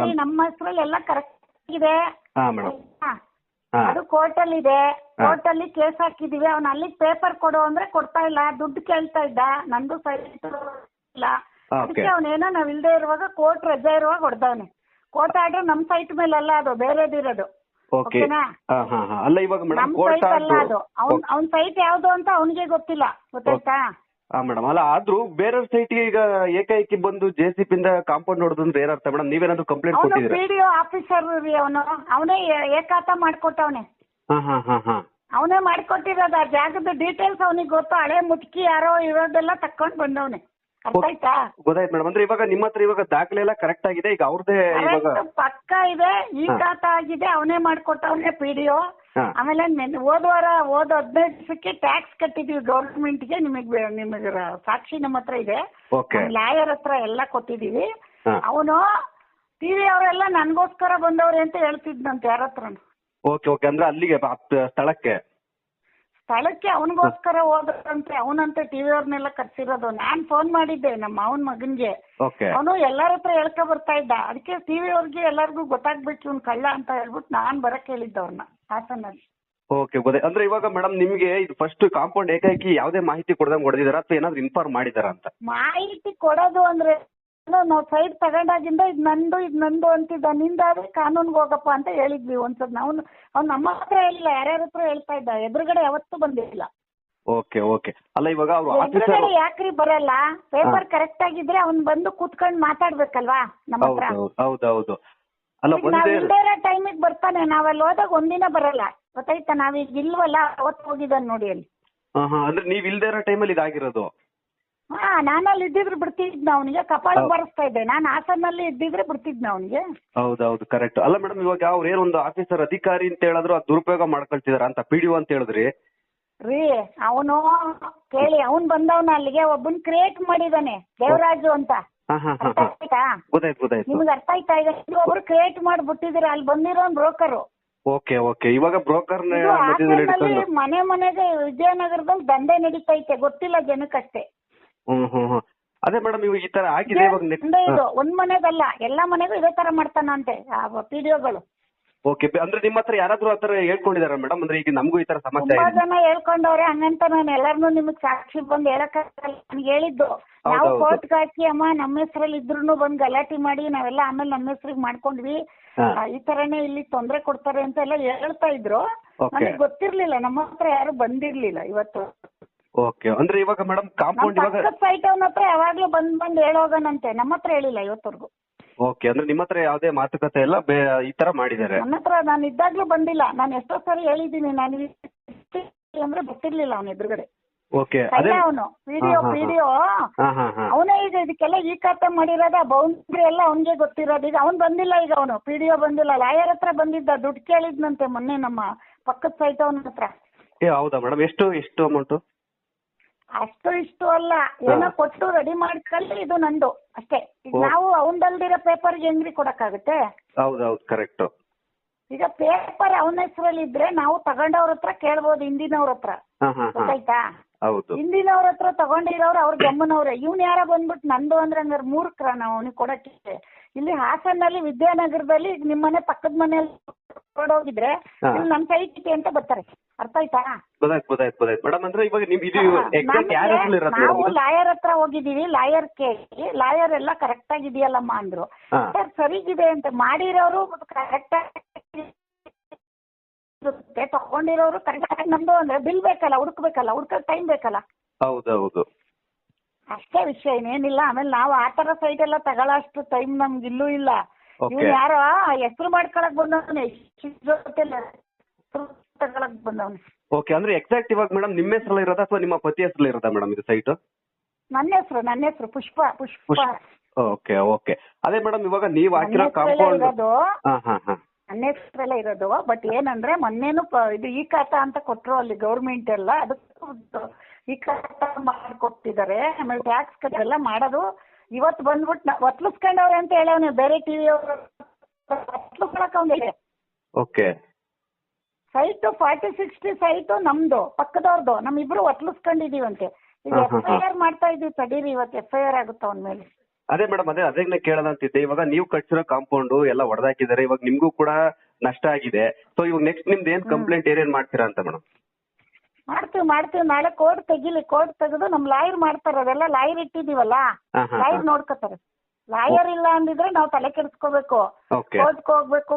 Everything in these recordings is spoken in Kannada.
ನೋಡಿ ನಮ್ಮ ಹೆಸರಲ್ಲಿ ಎಲ್ಲ ಕರೆಕ್ಟ್ ಇದೆ. ಹಾ ಮೇಡಮ್. ಅದು ಕೋರ್ಟ್ ಅಲ್ಲಿ ಇದೆ. ಕೋರ್ಟ್ ಅಲ್ಲಿ ಕೇಸ್ ಹಾಕಿದೀವಿ. ಅವ್ನ ಅಲ್ಲಿಗೆ ಪೇಪರ್ ಕೊಡು ಅಂದ್ರೆ ಕೊಡ್ತಾ ಇಲ್ಲ, ದುಡ್ಡು ಕೇಳ್ತಾ ಇದ್ದ. ನಂದು ಸೈಟ್ ಇಲ್ಲ, ಅದಕ್ಕೆ ಅವನೇನೋ ನಾವ್ ಇಲ್ದೇ ಇರುವಾಗ ಕೋರ್ಟ್ ರಜೆ ಇರುವಾಗ ಹೊಡೆದವನೆ. ಕೋರ್ಟ್ ಆರ್ಡರ್ ನಮ್ ಸೈಟ್ ಮೇಲೆ ಅಲ್ಲ, ಅದು ಬೇರೆದಿರೋದು. ಓಕೆನಾ? ಅಲ್ಲ ಇವಾಗ ನಮ್ ಸೈಟ್ ಅಲ್ಲ ಅದು. ಅವ್ನ್ ಸೈಟ್ ಯಾವ್ದು ಅಂತ ಅವನಿಗೆ ಗೊತ್ತಿಲ್ಲ, ಗೊತ್ತಾಯ್ತಾ? ಮೇಡಮ್ ಅಲ್ಲ ಆದ್ರೂ ಬೇರೆ ಸೈಟ್ಗೆ ಈಗ ಏಕಾಏಕಿ ಬಂದು JCB ಇಂದ ಕಾಂಪೌಂಡ್ ಹೊಡೆದ್ರೆ ಏನರ್ಥ ಮೇಡಮ್? ನೀವೇನಾದ್ರು ಕಂಪ್ಲೇಂಟ್ ಕೊಟ್ಟಿದ್ದೀರಾ? PDO ಆಫೀಸರ್ ರೀ ಅವನು. ಅವನೇ ಏಕಾತ ಮಾಡ್ಕೊಟ್ಟವನೆ. ಅವನೇ ಮಾಡ್ಕೊಟ್ಟಿರೋದು. ಆ ಜಾಗದ ಡೀಟೇಲ್ಸ್ ಅವನಿಗೆ ಗೊತ್ತು. ಹಳೆ ಮುಟ್ಕಿ ಯಾರೋ ಇರೋದೆಲ್ಲ ತಕೊಂಡ್ ಬಂದವನೆ. ಅರ್ಥ ಆಯ್ತಾ? ಗೊತ್ತಾಯ್ತು ಮೇಡಮ್. ಅಂದ್ರೆ ಇವಾಗ ನಿಮ್ಮ ಹತ್ರ ಇವಾಗ ದಾಖಲೆ ಎಲ್ಲ ಕರೆಕ್ಟ್ ಆಗಿದೆ, ಈಗ ಅವ್ರದ್ದೇ ಪಕ್ಕ ಇದೆ, ಈ ಖಾತ ಆಗಿದೆ, ಅವನೇ ಮಾಡ್ಕೊಟ್ಟವನೇ PDO. ಆಮೇಲೆ ಹೋದ 15 ದಿವಸಕ್ಕೆ ಟ್ಯಾಕ್ಸ್ ಕಟ್ಟಿದೀವಿ ಗೌರ್ಮೆಂಟ್ಗೆ. ನಿಮಗೆ ಸಾಕ್ಷಿ ನಮ್ಮ ಹತ್ರ ಇದೆ, ಲಾಯರ್ ಹತ್ರ ಎಲ್ಲ ಕೊಟ್ಟಿದೀವಿ. ಅವನು ಟಿವಿ ಅವರೆಲ್ಲ ನನ್ಗೋಸ್ಕರ ಬಂದವ್ರೆ ಅಂತ ಹೇಳ್ತಿದ್ನಂತೆ ಯಾರ ಹತ್ರ. ಓಕೆ ಅಂದ್ರೆ ಅಲ್ಲಿಗೆ ಸ್ಥಳಕ್ಕೆ ಅವನಿಗೋಸ್ಕರ ಹೋದ್ರಂತೆ. ಅವನಂತೆ ಟಿವಿ ಅವ್ರನ್ನೆಲ್ಲ ಕರ್ಸಿರೋದು. ನಾನ್ ಫೋನ್ ಮಾಡಿದ್ದೆ ನಮ್ಮ ಅವನ ಮಗನ್ಗೆ. ಅವನು ಎಲ್ಲಾರ ಹತ್ರ ಹೇಳ್ಕೊ ಬರ್ತಾ ಇದ್ದ. ಅದಕ್ಕೆ ಟಿವಿ ಅವ್ರಿಗೆ ಎಲ್ಲರಿಗೂ ಗೊತ್ತಾಗ್ಬೇಕು ಇವ್ನು ಕಳ್ಳ ಅಂತ ಹೇಳ್ಬಿಟ್ಟು ನಾನ್ ಬರಕ್ ಹೇಳಿದ್ದ ಅವ್ರನ್ನ ಹಾಸನಲ್ಲಿ. ಓಕೆ ಅಂದ್ರೆ ಇವಾಗ ಮೇಡಮ್ ನಿಮ್ಗೆ ಇದು ಫಸ್ಟ್ ಕಾಂಪೌಂಡ್ ಏಕಾಏಕಿ ಯಾವುದೇ ಮಾಹಿತಿ ಕೊಡದಂಗ್ ಹೊಡೆದಿದಾರ ಅಥವಾ ಏನಾದ್ರು ಇನ್ಫಾರ್ಮ್ ಮಾಡಿದಾರ ಅಂತ? ಮಾಹಿತಿ ಕೊಡೋದು ಅಂದ್ರೆ ನಾವು ಸೈಡ್ ತಗೊಂಡಾಗಿಂದ ಇದ್ ನಂದು ಅಂತಿದ್ದ. ನಿಂದಾದ್ರೆ ಕಾನೂನ್ಗೆ ಹೋಗಪ್ಪ ಅಂತ ಹೇಳಿದ್ವಿ ಒಂದ್ಸಲ. ಅವ್ನು ನಮ್ಮ ಹತ್ರ ಹೇಳಿಲ್ಲ, ಯಾರ್ಯಾರ ಹತ್ರ ಹೇಳ್ತಾ ಇದ್ದ. ಎದುರುಗಡೆ ಯಾವತ್ತೂ ಬಂದಿಲ್ಲ. ಓಕೆ ಅಲ್ಲ ಇವಾಗ ಎದುರುಗಡೆ ಯಾಕ್ರಿ ಬರಲ್ಲ? ಪೇಪರ್ ಕರೆಕ್ಟ್ ಆಗಿದ್ರೆ ಅವ್ನ್ ಬಂದು ಕೂತ್ಕೊಂಡ್ ಮಾತಾಡ್ಬೇಕಲ್ವಾ ನಮ್ಮ ಹತ್ರ. ಹೌದು ಅಲ್ಲ ನಾವ್ ಇಲ್ದೇ ಇರೋ ಟೈಮಿಗೆ ಬರ್ತಾನೆ. ನಾವಲ್ಲಿ ಹೋದಾಗ ಒಂದಿನ ಬರಲ್ಲ, ಗೊತ್ತಾಯ್ತಾ? ನಾವೀಗ ಇಲ್ವಲ್ಲ, ಅವತ್ತು ಹೋಗಿದ್ದಾನೆ ನೋಡಿ ಅಲ್ಲಿ. ಅಂದ್ರೆ ನೀವ್ ಇಲ್ದೇ ಇರೋ ಟೈಮಲ್ಲಿ ಇದಾಗಿರೋದು? ನಾನಲ್ಲಿ ಇದ್ದಿದ್ರೆ ಬಿಡ್ತಿದ್ನ ಅವನಿಗೆ. ಕಪಾಳ ಬರೆಸ್ತಾ ಇದ್ದೆ ನಾನು. ಹಾಸನಲ್ಲಿ ಇದ್ದಿದ್ರೆ ಬಿಡ್ತಿದ್ನ ಅವನಿಗೆ. ಹೌದೌದು ಕರೆಕ್ಟ್. ಅಲ್ಲ ಮೇಡಮ್ ಇವಾಗ ಅವ್ರು ಏನೊಂದು ಆಫೀಸರ್ ಅಧಿಕಾರಿ ಅಂತ ಹೇಳಿದ್ರು ಅದು ದುರುಪಯೋಗ ಮಾಡ್ಕೊಳ್ತಿದಾರ ಅಂತ PDO ಅಂತ ಹೇಳಿದ್ರಿ ರೀ. ಅವನು ಕೇಳಿ, ಅವನ್ ಬಂದವನ ಅಲ್ಲಿಗೆ ಒಬ್ಬನ್ ಕ್ರಿಯೇಟ್ ಮಾಡಿದಾನೆ, ದೇವರಾಜು ಅಂತ. ನಿಮ್ಗೆ ಅರ್ಥ ಆಯ್ತಾ? ಈಗ ಒಬ್ರು ಕ್ರಿಯೇಟ್ ಮಾಡ್ಬಿಟ್ಟಿದ್ರೆ ಅಲ್ಲಿ ಬಂದಿರೋ ಬ್ರೋಕರು. ಓಕೆ ಇವಾಗ ಬ್ರೋಕರ್ ಮನೆಗೆ ವಿಜಯನಗರದಲ್ಲಿ ದಂಧೆ ನಡೀತೈತೆ, ಗೊತ್ತಿಲ್ಲ ಜನಕ್ಕಷ್ಟೇ. ಅದೇ ಮೇಡಮ್ ಇವಾಗ ಈ ತರ ಆಗಿದೆ. ಒಂದ್ ಮನೆಗಲ್ಲ, ಎಲ್ಲಾ ಮನೆಗೂ ಇದೇ ತರ ಮಾಡ್ತಾನಂತೆ PDOಗಳು. ಓಕೆ ಅಂದ್ರೆ ನಿಮ್ಮ ಹತ್ರ ಯಾರಾದ್ರೂ ಆತರ ಹೇಳ್ಕೊಂಡಿದಾರ ಮೇಡಮ್? ಅಂದ್ರೆ ಈಗ ನಮಗೂ ಈ ತರ ಸಮಸ್ಯೆ ತುಂಬಾ ಜನ ಹೇಳ್ಕೊಂಡವ್ರೆ. ಹಂಗಂತ ನಾನು ಎಲ್ಲಾರ್ನು ನಿಮಗ್ ಸಾಕ್ಷಿ ಬಂದು ಹೇಳಕ್ ನನ್ಗೆ ಹೇಳಿದ್ದು. ನಾವು ಕೋರ್ಟ್ಗೆ ಹಾಕಿ ಅಮ್ಮ ನಮ್ಮ ಹೆಸರಲ್ಲಿ ಇದ್ರು ಬಂದ್ ಗಲಾಟೆ ಮಾಡಿ ನಾವೆಲ್ಲ ಆಮೇಲೆ ನಮ್ಮ ಹೆಸರಿಗೆ ಮಾಡ್ಕೊಂಡ್ವಿ, ಈ ತರನೇ ಇಲ್ಲಿ ತೊಂದ್ರೆ ಕೊಡ್ತಾರೆ ಅಂತ ಎಲ್ಲ ಹೇಳ್ತಾ ಇದ್ರು. ನನಗೆ ಗೊತ್ತಿರ್ಲಿಲ್ಲ, ನಮ್ಮ ಹತ್ರ ಯಾರು ಬಂದಿರ್ಲಿಲ್ಲ ಇವತ್ತು. ಓಕೆ ಅಂದ್ರೆ ಇವಾಗ ಮೇಡಮ್ ಕಾಂಪೌಂಡ್ ಸೈಟ್ ಅವನ ಹತ್ರ ಯಾವಾಗ್ಲೂ ಬಂದ್ ಹೇಳೋಗನಂತೆ, ನಮ್ಮ ಹತ್ರ ಹೇಳಿಲ್ಲ ಇವತ್ತವರೆಗೂ. ಓಕೆ ಅಂದ್ರೆ ನಿಮ್ಮ ಹತ್ರ ಯಾವುದೇ ಮಾತುಕತೆ ಎಲ್ಲ ಈ ತರ ಮಾಡಿದ್ದಾರೆ? ನನ್ನ ಹತ್ರ ನಾನು ಇದ್ದಾಗ್ಲೂ ಬಂದಿಲ್ಲ. ನಾನು ಎಷ್ಟೋ ಸರಿ ಹೇಳಿದ್ದೀನಿ, ನಾನು ಅಂದ್ರೆ ಗೊತ್ತಿರ್ಲಿಲ್ಲ ಅವನ ಎದುರುಗಡೆ. ಓಕೆ ಅವನು PDO ಅವನೇ. ಈಗ ಇದಕ್ಕೆಲ್ಲ ಈ ಖಾತೆ ಮಾಡಿರೋದ, ಬೌಂಡ್ರಿ ಎಲ್ಲ ಅವನಿಗೆ ಗೊತ್ತಿರೋದು. ಈಗ ಅವ್ನು ಬಂದಿಲ್ಲ, ಈಗ ಅವನು PDO ಬಂದಿಲ್ಲ, ಲಾಯರ್ ಹತ್ರ ಬಂದಿದ್ದ. ದುಡ್ಡು ಕೇಳಿದ್ನಂತೆ ಮೊನ್ನೆ ನಮ್ಮ ಪಕ್ಕದ ಸೈಟ್ ಅವನ ಹತ್ರ. ಹೌದಾ ಮೇಡಮ್? ಎಷ್ಟು ಅಮೌಂಟ್? ಅಷ್ಟು ಇಷ್ಟು ಅಲ್ಲ, ಏನೋ ಕೊಟ್ಟು ರೆಡಿ ಮಾಡ್ಕೊಳ್ಳಿ, ಇದು ನಂದು ಅಷ್ಟೇ. ಈಗ ನಾವು ಅವನದಲ್ದಿರೋ ಪೇಪರ್ಗೆ ಹೆಂಗ್ರಿ ಕೊಡಕ್ಕಾಗುತ್ತೆ? ಹೌದೌದು ಕರೆಕ್ಟ್. ಈಗ ಪೇಪರ್ ಅವನ ಹೆಸರಲ್ಲಿ ಇದ್ರೆ ನಾವು ತಗೊಂಡವ್ರ ಹತ್ರ ಕೇಳ್ಬೋದು, ಹಿಂದಿನವ್ರ ಹತ್ರ. ಗೊತ್ತಾಯ್ತಾ? ಹಿಂದಿನವ್ರ ಹತ್ರ ತಗೊಂಡಿರೋರು ಅವ್ರ ಗಮ್ಮನವ್ರೆ. ಇವ್ನು ಯಾರ ಬಂದ್ಬಿಟ್ಟು ನಂದು ಅಂದ್ರೆ ಹಂಗಾರೆ ಮೂರ್ಖರ ನಾವು ಅವನಿಗೆ ಕೊಡಕ್ಕೆ? ಇಲ್ಲಿ ಹಾಸನಲ್ಲಿ ವಿದ್ಯಾನಗರದಲ್ಲಿ ನಿಮ್ಮನೆ ಪಕ್ಕದ ಮನೆಯಲ್ಲಿ ಹೋಗಿದ್ರೆ ಇಲ್ಲಿ ನಮ್ ಸೈಟ್ ಇದೆ ಅಂತ ಬರ್ತಾರೆ. ಅರ್ಥ ಆಯ್ತಾ? ನಾವು ಲಾಯರ್ ಹತ್ರ ಹೋಗಿದೀವಿ. ಲಾಯರ್ ಎಲ್ಲ ಕರೆಕ್ಟ್ ಆಗಿದೆಯಲ್ಲಮ್ಮ ಅಂದ್ರು. ಸರ್ ಸರಿಗಿದೆ ಅಂತ. ಮಾಡಿರೋರು ಕರೆಕ್ಟ್ ತಗೊಂಡಿರೋರು ಕರೆಕ್ಟ್. ನಮ್ದು ಅಂದ್ರೆ ಬಿಲ್ ಬೇಕಲ್ಲ, ಹುಡ್ಕಕ್ ಟೈಮ್ ಬೇಕಲ್ಲ. ಹೌದೌದು ಅಷ್ಟೇ ವಿಷಯ, ಇನ್ನೇನಿಲ್ಲ. ಆಮೇಲೆ ನಾವು ಆತರ ಸೈಟ್ ಎಲ್ಲ ತಗೊಳ್ಳೋ ಅಷ್ಟು ಟೈಮ್ ನಮ್ಗೆ ಇಲ್ಲೂ ಇಲ್ಲ. ಇವ್ನು ಯಾರೋ ಹೆಸರು ಮಾಡ್ಕೊಳಕ್ ಬಂದವನೆ, ತಗೊಳಕ್ ಬಂದವನೆ. ಓಕೆ ಅಂದ್ರೆ ಎಕ್ಸಾಕ್ಟ್ ಇವಾಗ ಮೇಡಮ್ ನಿಮ್ಮ ಹೆಸರಲ್ಲಿ ಇರೋದಾ ಅಥವಾ ನಿಮ್ಮ ಪತಿ ಹೆಸರಲ್ಲಿ ಇರೋದಾ ಮೇಡಮ್ ಇದು ಸೈಟ್? ನನ್ನ ಹೆಸರು ಪುಷ್ಪ. ಓಕೆ ಅದೇ ಮೇಡಮ್ ಇವಾಗ ನೀವು ಹಾಕಿರೋ ಕಾಂಪೌಂಡ್ ನನ್ನ ಹೆಸರಲ್ಲೇ ಇರೋದು. ಬಟ್ ಏನಂದ್ರೆ ಮೊನ್ನೆನು ಇದು ಈ ಖಾತಾ ಅಂತ ಕೊಟ್ರು ಅಲ್ಲಿ ಗೌರ್ಮೆಂಟ್ ಎಲ್ಲ, ಅದಕ್ಕೆ ಈ ಖಾತಾ ಮಾಡ್ಕೊಟ್ಟಿದ್ದಾರೆ. ಆಮೇಲೆ ಟ್ಯಾಕ್ಸ್ ಕಟ್ ಎಲ್ಲ ಮಾಡೋದು. ಇವತ್ತು ಬಂದ್ಬಿಟ್ಟು ಒತ್ಲಿಸ್ಕೊಂಡವ್ರೆ ಅಂತ ಹೇಳವ್ನೆ ಬೇರೆ ಟಿವಿ ಅವರು. ಒತ್ಲಿಸ್ಕೊಳಕ್ ಅವ್ನಿಗೆ ಓಕೆ ಸೈಟು 40-60 ಸೈಟು ನಮ್ದು, ಪಕ್ಕದವ್ರದ್ದು. ನಮ್ಮಿಬ್ರು ಒತ್ಲಿಸ್ಕೊಂಡಿದೀವಂತೆ. ಈಗ FIR ಮಾಡ್ತಾ ಇದೀವಿ, ತಡೀರಿ ಇವತ್ತು FIR ಆಗುತ್ತೆ ಅವನ ಮೇಲೆ. ಅದೇ ಮೇಡಮ್ ಅದೇ ಕೇಳೋಣ ಅಂತಿದ್ದೆ. ಇವಾಗ ನೀವು ಕಟ್ಸಿರೋ ಕಾಂಪೌಂಡ್ ಎಲ್ಲ ಹೊಡೆದಾಕಿದ್ದಾರೆ, ಇವಾಗ ನಿಮ್ಗೂ ಕೂಡ ನಷ್ಟ ಆಗಿದೆ. ಸೊ ಇವಾಗ ನೆಕ್ಸ್ಟ್ ನಿಮ್ದು ಏನ್ ಕಂಪ್ಲೇಂಟ್ ಏನೇನ್ ಮಾಡ್ತೀರಾ ಅಂತ ಮೇಡಮ್? ಮಾಡ್ತೀವಿ ನಾಳೆ ಕೋರ್ಟ್ ತೆಗೆದು ನಮ್ ಲಾಯರ್ ಮಾಡ್ತಾರೆ. ಅದೆಲ್ಲ ಲಾಯರ್ ಇಟ್ಟಿದೀವಲ್ಲ, ಲಾಯರ್ ನೋಡ್ಕೋತಾರೆ. ಲಾಯರ್ ಇಲ್ಲ ಅಂದಿದ್ರೆ ನಾವು ತಲೆ ಕೆಡಿಸ್ಕೋಬೇಕು, ಕೋರ್ಟ್ಗೆ ಹೋಗ್ಬೇಕು.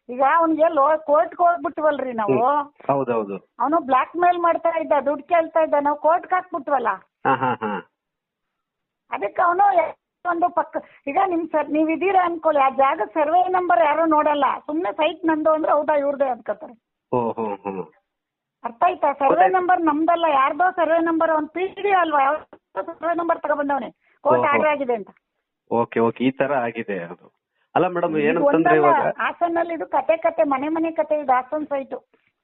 ಈಗ ಅವ್ನಿಗೆ ಕೋರ್ಟ್ಗೆ ಹೋಗ್ಬಿಟ್ವಲ್ರಿ ನಾವು. ಹೌದೌದು. ಅವನು ಬ್ಲಾಕ್ ಮೇಲ್ ಮಾಡ್ತಾ ಇದ್ದ, ದುಡ್ಡು ಕೇಳ್ತಾ ಇದ್ದ, ನಾವು ಕೋರ್ಟ್ಗೆ ಹಾಕ್ಬಿಟ್ವಲ್ಲ. ಅದಕ್ಕೆ ಅವನು ಒಂದು ಪಕ್ಕ ಈಗ ನೀವ್ ಇದೀರಾ ಅನ್ಕೊಳ್ಳಿ, ಆ ಜಾಗ ಸರ್ವೆ ನಂಬರ್ ಯಾರು ನೋಡಲ್ಲ, ಸುಮ್ನೆ ಸೈಟ್ ನಂದು ಅಂದ್ರೆ ಹೌದಾ ಇವ್ರದೇ ಅನ್ಕೋತಾರೆ. ಅರ್ಥ ಆಯ್ತಾ? ಸರ್ವೆ ನಂಬರ್ ನಮ್ದಲ್ಲ, ಯಾರ್ದೋ ಸರ್ವೆ ನಂಬರ್. ಅವ್ನ್ PD ಅಲ್ವಾ, ಸರ್ವೆ ನಂಬರ್ ತಗೊಬಂದವನೆ, ಕೋರ್ಟ್ ಆರ್ಡರ್ ಆಗಿದೆ ಅಂತ. ಓಕೆ ಈ ತರ ಆಗಿದೆ ಅದು. ಅಲ್ಲ ಮೇಡಮ್ ಏನಂತಂದ್ರೆ ಇವಾಗ ಹಾಸನಲ್ಲಿ ಇದು ಕತೆ ಮನೆ ಕತೆ ಇದು ಹಾಸನ್ ಸೈಟು.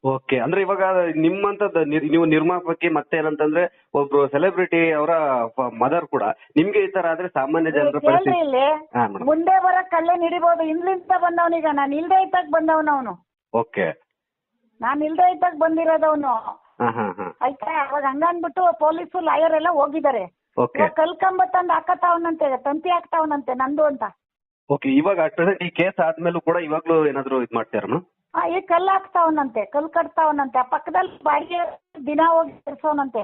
ಓಕೆ, ಅಂದ್ರೆ ಇವಾಗ ನಿಮ್ಮಂತದ್ದು ನೀವು ನಿರ್ಮಾಪಕಿ ಮತ್ತೆ ಏನಂತಂದ್ರೆ ಒಬ್ರು ಸೆಲೆಬ್ರಿಟಿ ಅವರ ಮದರ್ ಕೂಡ ನಿಮ್ಗೆ ಈ ತರ ಆದ್ರೆ ಸಾಮಾನ್ಯ ಜನರ ಪರಿಸ್ಥಿತಿ ಇಲ್ಲಿ ಮುಂದೆ ಬರಕ್ ಕಳ್ಳೆ ಹಿಡಿಬಹುದು. ಹಿಂದ್ಲಿಂದ ಬಂದವನೀಗ, ನಾನು ಇಲ್ದೇ ಇದ್ದಾಗ ಬಂದವನು ಅವನು. ಓಕೆ, ನಾನು ಇಲ್ದೇ ಇದ್ದಾಗ ಬಂದಿರೋದವನು. ಆಯ್ತಾ? ಅವಾಗ ಹಂಗನ್ಬಿಟ್ಟು ಪೊಲೀಸು ಲಾಯರ್ ಎಲ್ಲ ಹೋಗಿದ್ದಾರೆ. ಕಲ್ಕಂಬ ತಂದು ಹಾಕತಾವನಂತೆ, ತಂತಿ ಹಾಕ್ತಾವನಂತೆ ನಂದು ಅಂತ. ಓಕೆ, ಇವಾಗ ಈ ಕೇಸ್ ಆದ್ಮೇಲೂ ಕೂಡ ಇವಾಗ್ಲೂ ಏನಾದ್ರು ಇದ್ ಮಾಡ್ತಾರ? ಈ ಕಲ್ಲು ಹಾಕ್ತಾವನಂತೆ, ಕಲ್ಲು ಕಟ್ತಾವನಂತೆ. ಆ ಪಕ್ಕದಲ್ಲಿ ಬಾಡಿಗೆ ದಿನ ಹೋಗಿ ಸೇರ್ಸೋನಂತೆ.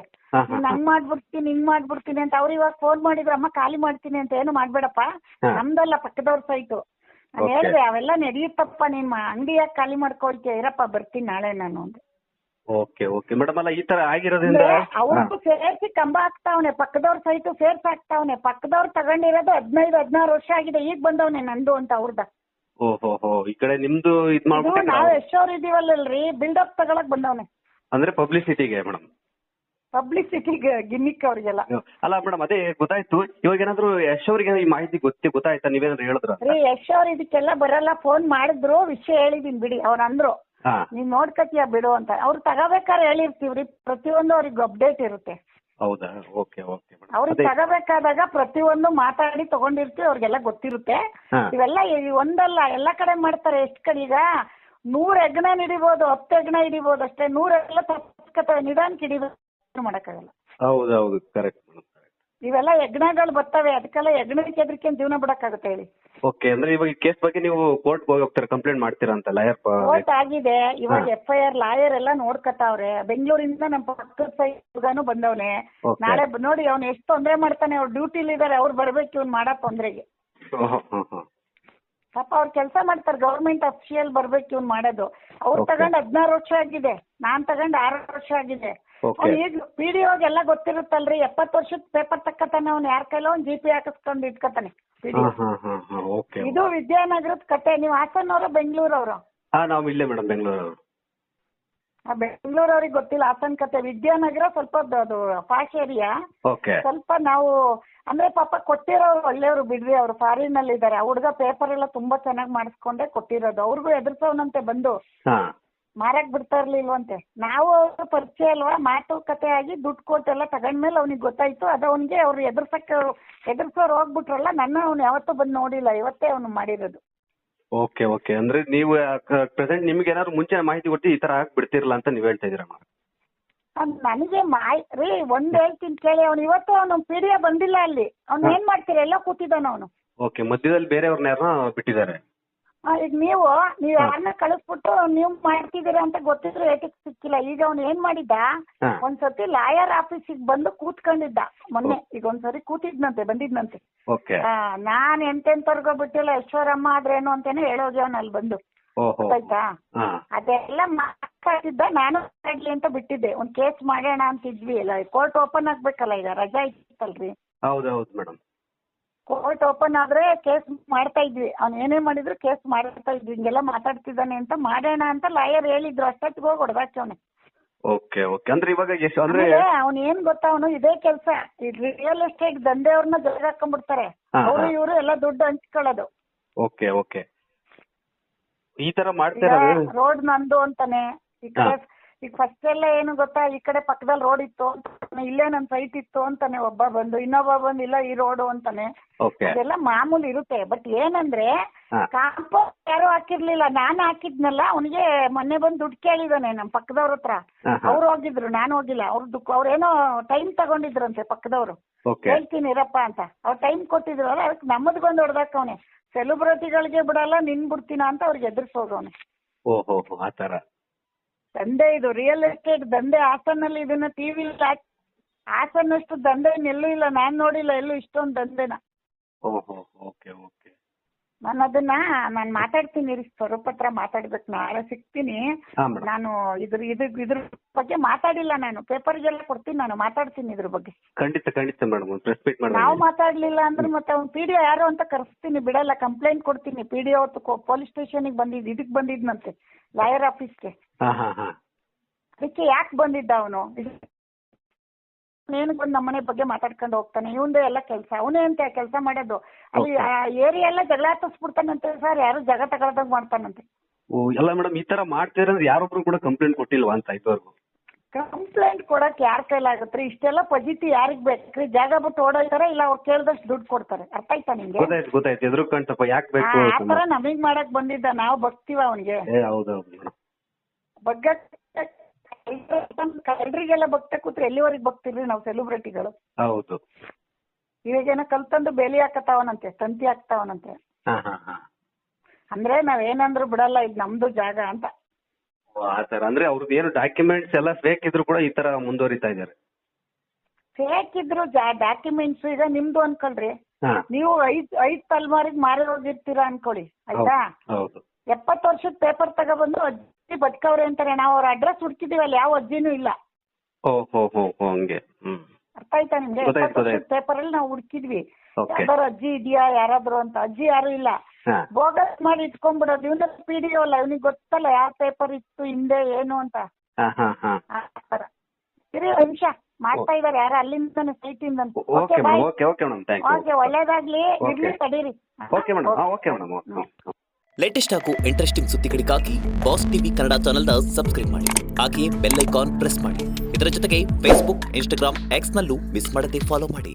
ನೀನ್ ಹಂಗ್ ಮಾಡ್ಬಿಡ್ತೀನಿ ಅಂತ. ಅವ್ರು ಇವಾಗ ಫೋನ್ ಮಾಡಿದ್ರು, ಅಮ್ಮ ಖಾಲಿ ಮಾಡ್ತೀನಿ ಅಂತ. ಏನು ಮಾಡ್ಬೇಡಪ್ಪ, ನಮ್ದಲ್ಲ ಪಕ್ಕದವ್ರ ಸೈಟು. ನಾನು ಹೇಳಿದೆ ಅವೆಲ್ಲ ನಡೆಯುತ್ತಪ್ಪ, ನಿಮ್ಮ ಅಂಗಡಿ ಯಾಕೆ ಖಾಲಿ ಮಾಡ್ಕೊಳ್ತೀಯ, ಇರಪ್ಪ ಬರ್ತೀನಿ ನಾಳೆ ನಾನು ಅಂತ. ಓಕೆ ಮೇಡಮ್, ಅಲ್ಲ ಈ ತರ ಆಗಿರೋದ್ರಿಂದ ಅವ್ರಿಗೂ ಸೇರ್ಸಿ ಕಂಬ ಹಾಕ್ತಾವನೆ, ಪಕ್ಕದವ್ರ ಸೈಟು ಸೇರ್ಸಿ ಹಾಕ್ತಾವನೆ. ಪಕ್ಕದವ್ರು ತಗೊಂಡಿರೋದು 15-16 ವರ್ಷ ಆಗಿದೆ, ಈಗ ಬಂದವನೆ ನಂದು ಅಂತ ಅವ್ರದ. ಈ ಕಡೆ ನಿಮ್ದು ಇದ್ ಮಾಡ್ಬಿಟ್ಟು ನಾವ್ ಎಷ್ಟೋರ್ ಇದೀವಲ್ಲಲ್ರಿ, ಬಿಲ್ಡಪ್ ತಗೊಳಕ್ ಬಂದವನೆ. ಅಂದ್ರೆ ಪಬ್ಲಿಸಿಟಿಗೆ ಮೇಡಮ್? ಪಬ್ಲಿಸಿಟಿಗೆ, ಗಿಮಿಕ್ ಅವ್ರಿಗೆಲ್ಲ. ಅಲ್ಲ ಮೇಡಮ್, ಅದೇ ಗೊತ್ತಾಯ್ತು. ಇವಾಗ ಏನಾದ್ರು ಯಶ್ ಅವ್ರಿಗೆ ಈ ಮಾಹಿತಿ ಗೊತ್ತಾಯ್ತಾ? ನೀವೇನಾದ್ರು ಹೇಳಿದ್ರ? ಯಶ್ ಅವ್ರು ಇದಕ್ಕೆಲ್ಲ ಬರಲ್ಲ, ಫೋನ್ ಮಾಡಿದ್ರು, ವಿಷಯ ಹೇಳಿದೀನಿ ಬಿಡಿ. ಅವ್ರು ಅಂದ್ರು ನೀವ್ ನೋಡ್ಕತಿಯ ಬಿಡು ಅಂತ. ಅವ್ರು ತಗೋಬೇಕಾದ್ರೆ ಹೇಳಿರ್ತೀವ್ರಿ, ಪ್ರತಿಯೊಂದು ಅವ್ರಿಗೆ ಅಪ್ಡೇಟ್ ಇರುತ್ತೆ. ಹೌದಾ? ಓಕೆ. ಅವ್ರಿಗೆ ತಗೋಬೇಕಾದಾಗ ಪ್ರತಿಯೊಂದು ಮಾತಾಡಿ ತಗೊಂಡಿರ್ತೀವಿ, ಅವ್ರಿಗೆಲ್ಲ ಗೊತ್ತಿರುತ್ತೆ. ಇವೆಲ್ಲ ಒಂದಲ್ಲ, ಎಲ್ಲಾ ಕಡೆ ಮಾಡ್ತಾರೆ. ಎಷ್ಟ್ ಕಡೆ ಈಗ 100 ಹೆಗ್ಣ ಹಿಡಿಬಹುದು, 10 ಹೆಗ್ಣ ಹಿಡಿಬಹುದು ಅಷ್ಟೇ. 100 ಎಲ್ಲ ತಪ್ಪಿಸ್ಕೊತವೆ, ನಿಧಾನಕ್ಕೆ ಹಿಡಿಬೇಕು, ಮಾಡಕ್ಕಾಗಲ್ಲ. ಹೌದೌದು, ಕರೆಕ್ಟ್. ಇವೆಲ್ಲ ಯಜ್ಞಗಳು ಬರ್ತವೆ, ಅದಕ್ಕೆಲ್ಲ ಯಜ್ಞಕ್ಕೆ ಎದ್ರಿಕೆ ಜೀವನ ಬಿಡಕ್ಕಾಗುತ್ತೆ ಹೇಳಿ. ಓಕೆ, ಅಂದ್ರೆ ಇವಾಗ ಈ ಕೇಸ್ ಬಗ್ಗೆ ನೀವು ಕೋರ್ಟ್ ಹೋಗ್ತೀರಾ, ಕಂಪ್ಲೇಂಟ್ ಮಾಡ್ತೀರಾ ಅಂತ? ಲಾಯರ್ ಕೋರ್ಟ್ ಆಗಿದೆ, ಇವಾಗ FIR ಲಾಯರ್ ಎಲ್ಲ ನೋಡ್ಕತಾವ್ರೆ. ಬೆಂಗಳೂರಿಂದ ನಮ್ಮ ಪಕ್ಕದ ಸೈಡ್ಗಾನು ಬಂದವನೆ. ನಾಳೆ ನೋಡಿ ಅವ್ನು ಎಷ್ಟು ತೊಂದ್ರೆ ಮಾಡ್ತಾನೆ. ಅವ್ರು ಡ್ಯೂಟಿಲಿ ಇದಾರೆ, ಅವ್ರು ಬರ್ಬೇಕು ಇವ್ನು ಮಾಡೋ ತೊಂದ್ರೆಗೆ. ಪಾಪ ಅವ್ರು ಕೆಲಸ ಮಾಡ್ತಾರೆ, ಗವರ್ಮೆಂಟ್ ಅಫಿಷಿಯಲ್ ಬರ್ಬೇಕು ಇವ್ನು ಮಾಡೋದು. ಅವ್ರು ತಗೊಂಡ್ 16 ವರ್ಷ ಆಗಿದೆ, ನಾನ್ ತಗೊಂಡ್ 6 ವರ್ಷ ಆಗಿದೆ. ಈಗ PDOಗೆ ಎಲ್ಲ ಗೊತ್ತಿರುತ್ತಲ್ರಿ, 70 ವರ್ಷದ ಪೇಪರ್ ತಕ್ಕತಾನೆ ಅವ್ನು. ಯಾರ ಕೈಲೋ ಒಂದು GP ಹಾಕಿಸ್ಕೊಂಡು ಇಟ್ಕತಾನೆ PDO. ಇದು ವಿದ್ಯಾನಗರದ ಕತೆ. ನೀವು ಹಾಸನವ್ರ ಬೆಂಗಳೂರವ್ರು? ನಾವು ಇಲ್ಲೇ ಮೇಡಮ್, ಬೆಂಗಳೂರವ್ರು. ಬೆಂಗಳೂರವ್ರಿಗೆ ಗೊತ್ತಿಲ್ಲ ಹಾಸನ್ ಕತೆ. ವಿದ್ಯಾನಗರ ಸ್ವಲ್ಪ ಅದು ಪಾಶ್ ಏರಿಯಾ. ಸ್ವಲ್ಪ ನಾವು ಅಂದ್ರೆ ಪಾಪ ಕೊಟ್ಟಿರೋರು ಒಳ್ಳೆಯವರು ಬಿಡ್ರಿ, ಅವ್ರು ಫಾರಿನ್ ಅಲ್ಲಿ ಇದಾರೆ. ಆ ಹುಡುಗ ಪೇಪರ್ ಎಲ್ಲ ತುಂಬಾ ಚೆನ್ನಾಗಿ ಮಾಡಿಸ್ಕೊಂಡೆ ಕೊಟ್ಟಿರೋದು. ಅವ್ರಿಗೂ ಎದುರ್ಸೋನಂತೆ ಬಂದು ಮಾರಕ್ ಬಿಡ್ತಾ ಇರ್ಲಿಲ್ವಂತೆ. ನಾವು ಅವ್ರ ಪರಿಚಯ ಅಲ್ವಾ, ಮಾತುಕತೆ ಆಗಿ ದುಡ್ಡು ಕೊಟ್ಟೆಲ್ಲ ತಗೊಂಡ್ಮೇಲೆ ಅವ್ನಿಗೆ ಗೊತ್ತಾಯ್ತು. ಅದು ಅವ್ನಿಗೆ ಅವ್ರು ಎದುರ್ಸೋರು ಹೋಗ್ಬಿಟ್ರಲ್ಲ, ಅವ್ನು ಯಾವತ್ತೂ ಬಂದು ನೋಡಿಲ್ಲ, ಇವತ್ತೇ ಅವ್ನು ಮಾಡಿರೋದು. ಓಕೆ, ಅಂದ್ರೆ ನೀವು ಪ್ರೆಸೆಂಟ್ ನಿಮ್ಗೆ ಏನಾದ್ರು ಮುಂಚೆ ಮಾಹಿತಿ ಕೊಟ್ಟು ಈ ತರ ಬಿಡ್ತಿರಲ್ಲ ಅಂತ ನೀವ್ ಹೇಳ್ತಾ ಇದೀರ? ನನಗೆ ರೀ ಒಂದ್ ಹೇಳ್ತೀನಿ ಕೇಳಿ. ಅವ್ನು ಇವತ್ತು ಅವ್ನು PDO ಬಂದಿಲ್ಲ ಅಲ್ಲಿ. ಅವ್ನು ಏನ್ ಮಾಡ್ತೀರಿ, ಎಲ್ಲ ಕೂತಿದ್ದಾನ ಅವನು. ಓಕೆ, ಮಧ್ಯದಲ್ಲಿ ಬೇರೆಯವ್ರನ್ನ ಯಾರನ್ನ ಬಿಟ್ಟಿದ್ದಾರೆ. ಈಗ ನೀವು ಯಾರನ್ನ ಕಳಿಸ್ಬಿಟ್ಟು ನೀವು ಮಾಡ್ತಿದ್ದೀರಾ ಅಂತ ಗೊತ್ತಿದ್ರು ಏಟಿಗೆ ಸಿಕ್ಕಿಲ್ಲ. ಈಗ ಅವ್ನು ಏನ್ ಮಾಡಿದ್ದ, ಒಂದ್ಸತಿ ಲಾಯರ್ ಆಫೀಸಿಗೆ ಬಂದು ಕೂತ್ಕೊಂಡಿದ್ದ ಮೊನ್ನೆ. ಈಗ ಒಂದ್ಸರಿ ಬಂದಿದ್ನಂತೆ. ನಾನ್ ಎಂತೆಂತವ್ರಿಗೋ ಬಿಟ್ಟಿಲ್ಲ, ಈಶ್ವರಮ್ಮ ಆದ್ರೇನು ಅಂತೇನೆ ಹೇಳೋಗಿ ಅವ್ನು ಅಲ್ಲಿ ಬಂದು. ಆಯ್ತಾ? ಅದೆಲ್ಲ ಮಾತಾಡ್ತಿದ್ದ. ನಾನು ಆಗ್ಲಿ ಅಂತ ಬಿಟ್ಟಿದ್ದೆ. ಒಂದ್ ಕೇಸ್ ಮಾಡೋಣ ಅಂತಿದ್ವಿ. ಎಲ್ಲ ಕೋರ್ಟ್ ಓಪನ್ ಆಗ್ಬೇಕಲ್ಲ, ಈಗ ರಜಾ ಇತ್ತಲ್ರಿ. ಹೌದೌದು ಮೇಡಮ್. ಕೋರ್ಟ್ ಓಪನ್ ಆದ್ರೆ ಕೇಸ್ ಮಾಡ್ತಾ ಇದ್ವಿ. ಅವ್ನು ಏನೇ ಮಾಡಿದ್ರು ಕೇಸ್ ಮಾಡ್ತಾ ಇದ್ವಿ. ಹಿಂಗೆಲ್ಲ ಮಾತಾಡ್ತಿದ್ದಾನೆ ಅಂತ ಮಾಡೋಣ ಅಂತ ಲಾಯರ್ ಹೇಳಿದ್ರು. ಅಷ್ಟೊತ್ತಿಗೆ ಹೋಗಿ ಹೊಡೆದಾಕ್ಯವನೆ. ಓಕೆ, ಅಂದ್ರೆ ಇವಾಗ ಅಂದ್ರೆ ಅವ್ನು ಏನ್ ಗೊತ್ತಾ, ಅವನು ಇದೇ ಕೆಲಸ, ಈ ರಿಯಲ್ ಎಸ್ಟೇಟ್ ದಂಧೆಯವ್ರನ್ನ ಜೊತೆ ಹಾಕೊಂಡ್ಬಿಡ್ತಾರೆ. ಅವರು ಇವರು ಎಲ್ಲ ದುಡ್ಡು ಹಂಚ್ಕೊಳ್ಳೋದು. ಓಕೆ, ಈ ತರ ಮಾಡ್ತಾರೆ. ರೋಡ್ ನಂದು ಅಂತಾನೆ. ಈಗ ಫಸ್ಟ್ ಎಲ್ಲ ಏನು ಗೊತ್ತಾ, ಈ ಕಡೆ ಪಕ್ಕದಲ್ಲಿ ರೋಡ್ ಇತ್ತು ಅಂತಾನೆ, ಇಲ್ಲೇ ನನ್ ಸೈಟ್ ಇತ್ತು ಅಂತಾನೆ ಒಬ್ಬ ಬಂದು, ಇನ್ನೊಬ್ಬ ಬಂದು ಇಲ್ಲ ಈ ರೋಡು ಅಂತಾನೆ. ಅದೆಲ್ಲ ಮಾಮೂಲಿ ಇರುತ್ತೆ. ಬಟ್ ಏನಂದ್ರೆ ಕಾಂಪೌಂಡ್ ಯಾರು ಹಾಕಿರ್ಲಿಲ್ಲ, ನಾನು ಹಾಕಿದ್ನಲ್ಲ. ಅವನಿಗೆ ಮೊನ್ನೆ ಬಂದು ದುಡ್ಡು ಕೇಳಿದಾನೆ ನಮ್ಮ ಪಕ್ಕದವ್ರ ಹತ್ರ. ಅವ್ರು ಹೋಗಿದ್ರು, ನಾನು ಹೋಗಿಲ್ಲ. ಅವ್ರೇನೋ ಟೈಮ್ ತಗೊಂಡಿದ್ರಂತೆ ಪಕ್ಕದವ್ರು. ಹೇಳ್ತೀನಿ ಇರಪ್ಪ ಅಂತ. ಅವ್ರು ಟೈಮ್ ಕೊಟ್ಟಿದ್ರಲ್ಲ, ಅದಕ್ಕೆ ನಮ್ಮದ್ಗೊಂದು ಹೊಡೆದಾಕವನೆ. ಸೆಲೆಬ್ರಿಟಿಗಳಿಗೆ ಬಿಡಲ್ಲ, ನಿನ್ ಬಿಡ್ತೀನ ಅಂತ ಅವ್ರಿಗೆ ಎದುರಿಸೋದವನೆ. ಓಹೋ ಆತರ ದಂಧೆ ಇದು, ರಿಯಲ್ ಎಸ್ಟೇಟ್ ದಂಧೆ. ಹಾಸನಲ್ಲಿ ಇದನ್ನ ಟಿವಿ ಹಾಸನ್ನಷ್ಟು ದಂಧೆ ಎಲ್ಲೂ ಇಲ್ಲ, ನಾನ್ ನೋಡಿಲ್ಲ ಎಲ್ಲೂ ಇಷ್ಟೊಂದು ದಂಧೆನ. ನಾನು ಮಾತಾಡ್ತೀನಿ, ಸ್ವರೂಪ್ ಹತ್ರ ಮಾತಾಡ್ಬೇಕು, ನಾಳೆ ಸಿಗ್ತೀನಿ. ನಾನು ಇದ್ರ ಬಗ್ಗೆ ಮಾತಾಡಿಲ್ಲ, ನಾನು ಪೇಪರ್ಗೆಲ್ಲ ಕೊಡ್ತೀನಿ, ನಾನು ಮಾತಾಡ್ತೀನಿ ಇದ್ರ ಬಗ್ಗೆ. ಖಂಡಿತ ಮೇಡಮ್. ನಾವು ಮಾತಾಡ್ಲಿಲ್ಲ ಅಂದ್ರೆ ಮತ್ತೆ ಅವ್ನು PDO ಯಾರು ಅಂತ ಕರೆಸ್ತೀನಿ, ಬಿಡಲ್ಲ, ಕಂಪ್ಲೇಂಟ್ ಕೊಡ್ತೀನಿ. PDO ಪೊಲೀಸ್ ಸ್ಟೇಷನ್ಗೆ ಇದಕ್ ಬಂದಿದ್ನಂತೆ, ಲಾಯರ್ ಆಫೀಸ್ಗೆ. ಅದಕ್ಕೆ ಯಾಕೆ ಬಂದಿದ್ದ ಅವನು? ನೇನು ಬಂದು ನಮ್ಮನೆ ಬಗ್ಗೆ ಮಾತಾಡ್ಕೊಂಡು ಹೋಗ್ತಾನೆ. ಇವಂದೇ ಎಲ್ಲ ಕೆಲಸ, ಅವನೇ ಅಂತ ಕೆಲಸ ಮಾಡೋದು. ಅಲ್ಲಿ ಏರಿಯಾ ಎಲ್ಲ ಜಗಳ ಹತ್ತಿಸ್ಬಿಡ್ತಾನಂತೆ ಸರ್, ಯಾರು ಜಾಗ ತಗೊಳ್ದಂಗ್ ಮಾಡ್ತಾನಂತೆ. ಎಲ್ಲ ಮೇಡಮ್ ಈ ತರ ಮಾಡ್ತೀರಂದ್ರೆ ಯಾರೊಬ್ರು ಕೂಡ ಕಂಪ್ಲೇಂಟ್ ಕೊಟ್ಟಿಲ್ವಾ ಅಂತ ಇದುವರೆಗೂ? ಕಂಪ್ಲೇಂಟ್ ಕೊಡಕ್ ಯಾರ ಕೈಲಾಗತ್ರಿ? ಇಷ್ಟೆಲ್ಲ ಪಜಿತಿ ಯಾರಿಗ್ ಬೇಕ್ರಿ? ಜಾಗ ಬಿಟ್ಟು ಓಡೋಯ್ತಾರೆ, ಇಲ್ಲ ಅವ್ರು ಕೇಳ್ದಷ್ಟು ದುಡ್ಡು ಕೊಡ್ತಾರೆ. ಅರ್ಥ ಆಯ್ತಾ ನಿಮ್ಗೆ? ಗೊತ್ತಾಯ್ತು ಎದುರು ಕಣ್ತಪ್ಪ, ಯಾಕೆ ಬೇಕು ಆತರ ನಮಗ್ ಮಾಡಕ್ ಬಂದಿದ್ದ, ನಾವು ಬಗ್ತೀವ ಅವನಿಗೆ. ಬಗ್ಗೆ ಎಲ್ರಿಗೆಲ್ಲ ಭಕ್ತ ಕೂತ್ರೆ ಎಲ್ಲಿವರೆಗೆ ಭಕ್ತಿರ್ರಿ ನಾವು ಸೆಲೆಬ್ರಿಟಿಗಳು? ಹೌದು. ಇವಾಗೇನೋ ಕಲ್ತಂದು ಬೇಲಿ ಹಾಕತಾವನಂತೆ, ತಂತಿ ಹಾಕ್ತಾವನಂತೆ. ಅಂದ್ರೆ ನಾವೇನಂದ್ರು ಬಿಡಲ್ಲ, ಇದು ನಮ್ದು ಜಾಗ ಅಂತ. ಆತರ ಅಂದ್ರೆ ಅವ್ರದ್ದು ಏನು ಡಾಕ್ಯುಮೆಂಟ್ಸ್ ಎಲ್ಲ ಫೇಕ್ ಇದ್ರು ಕೂಡ ಈ ತರ ಮುಂದುವರಿತಾ ಇದಾರೆ. ಫೇಕ್ ಇದ್ರು ಡಾಕ್ಯುಮೆಂಟ್ಸ್ ಈಗ ನಿಮ್ದು ಅನ್ಕೊಳ್ರಿ, ನೀವು ಐದ್ ತಲೆಮಾರಿಗೆ ಮಾರಿ ಹೋಗಿರ್ತೀರಾ ಅನ್ಕೊಳ್ಳಿ, ಆಯ್ತಾ? 70 ವರ್ಷದ ಪೇಪರ್ ತಗೊಬಂದು ಅಜ್ಜಿ ಬದುಕವ್ರೆ ಅಂತಾರೆ. ನಾವು ಅವ್ರ ಅಡ್ರೆಸ್ ಹುಡುಕಿದೀವಲ್ಲ, ಯಾವ ಅಜ್ಜಿನೂ ಇಲ್ಲ. ಅರ್ಥ ಆಯ್ತಾ ನಿಮ್ಗೆ? 70 ವರ್ಷದ ಪೇಪರ್ ಅಲ್ಲಿ ನಾವು ಹುಡುಕಿದ್ವಿ, ಯಾವ್ದಾರು ಅಜ್ಜಿ ಇದೆಯಾ ಯಾರಾದ್ರು ಅಂತ. ಅಜ್ಜಿ ಯಾರು ಇಲ್ಲ, ಬೋಗಸ್ ಮಾಡಿ ಇಟ್ಕೊಂಡ್ಬಿಡೋದು. ಇವನ PDO ಅಲ್ಲ, ಇವನಿಗೆ ಗೊತ್ತಲ್ಲ ಯಾವ ಪೇಪರ್ ಇತ್ತು ಹಿಂದೆ ಏನು ಅಂತ. ಸರಿ, ನಿಮಿಷ ಮಾಡ್ತಾ ಇದಾರೆ ಯಾರು ಅಲ್ಲಿಂದ ಸೈಟ್ ಇಂದ. ಒಳ್ಳೇದಾಗ್ಲಿ, ಇರ್ಲಿ, ತಡೀರಿ. ಲೇಟೆಸ್ಟ್ ಹಾಗೂ ಇಂಟ್ರೆಸ್ಟಿಂಗ್ ಸುದ್ದಿಗಳಿಗಾಗಿ ಬಾಸ್ ಟಿವಿ ಕನ್ನಡ ಚಾನೆಲ್ನ ಸಬ್ಸ್ಕ್ರೈಬ್ ಮಾಡಿ. ಹಾಗೆಯೇ ಬೆಲ್ ಐಕಾನ್ ಪ್ರೆಸ್ ಮಾಡಿ. ಇದರ ಜೊತೆಗೆ ಫೇಸ್ಬುಕ್, ಇನ್ಸ್ಟಾಗ್ರಾಮ್, ಎಕ್ಸ್ ನಲ್ಲೂ ಮಿಸ್ ಮಾಡದೆ ಫಾಲೋ ಮಾಡಿ.